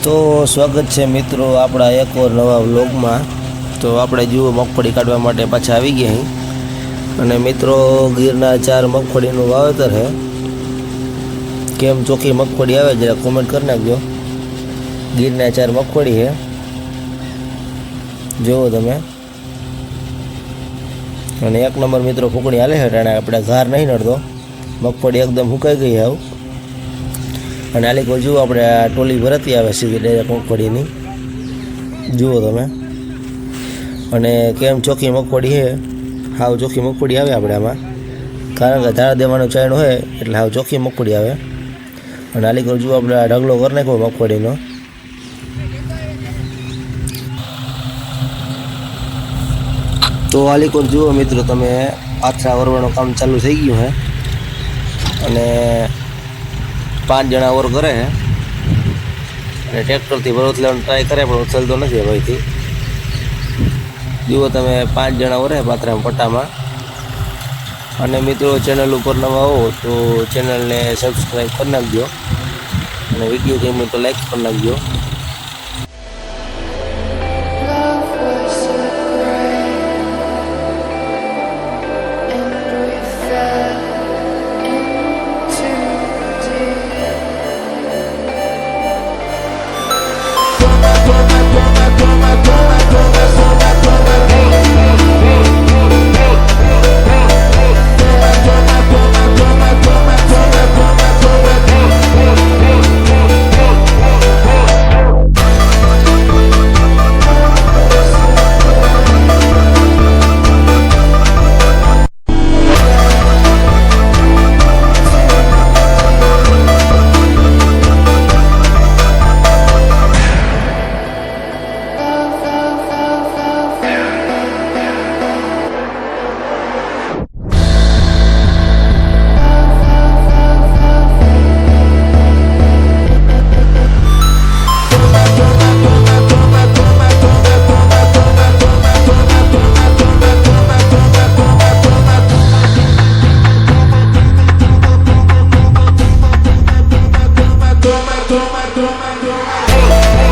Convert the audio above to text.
તો સ્વાગત છે મિત્રો આપણા એક ઓર નવા વ્લોગમાં। તો આપણે જુઓ મગફળી કાઢવા માટે પાછા આવી ગયા અહીં અને મિત્રો ગીરના 4 મગફળીનું વાવેતર છે। કેમ ચોખ્ખી મગફળી આવે જરા કોમેન્ટ કરી નાખજો। ગીરના 4 મગફળી છે, જુઓ તમે। અને એક નંબર મિત્રો ફૂકણી હાલે છે, ટાણે આપણે ઘાર નહીં નડતો, મગફળી એકદમ સુકાઈ ગઈ હાવ। અને આલી કોઈ જુઓ આપણે આ ટોલી ભરતી આવે સીધી ડાયરેક્ટ મગફળીની, જુઓ તમે। અને કેમ ચોખ્ખી મગફળી છે, હાવ ચોખ્ખી મગફળી આવે આપણે આમાં, કારણ કે ધારા દેવાનું ચાયણું હોય એટલે હાવ ચોખ્ખી મગફળી આવે। અને આલી કોઈ જુઓ આપણે આ ઢગલો કરી નાખ્યો મગફળીનો। તો આલી કોઈ જુઓ મિત્રો તમે, પાથરા વરવાનું કામ ચાલુ થઈ ગયું છે અને 5 જણા ઓર કરે છે અને ટ્રેક્ટરથી ભર ઉથલાવવાનો ટ્રાય કરે પણ ઉથલતો નથી ભાઈથી। જુઓ તમે 5 જણા ઓરે પાથરામાં પટ્ટામાં। અને મિત્રો ચેનલ ઉપર નવા હો તો ચેનલને સબસ્ક્રાઈબ કરી નાખજો અને વિડીયો ગમે તો લાઈક કરી નાખજો। Toma.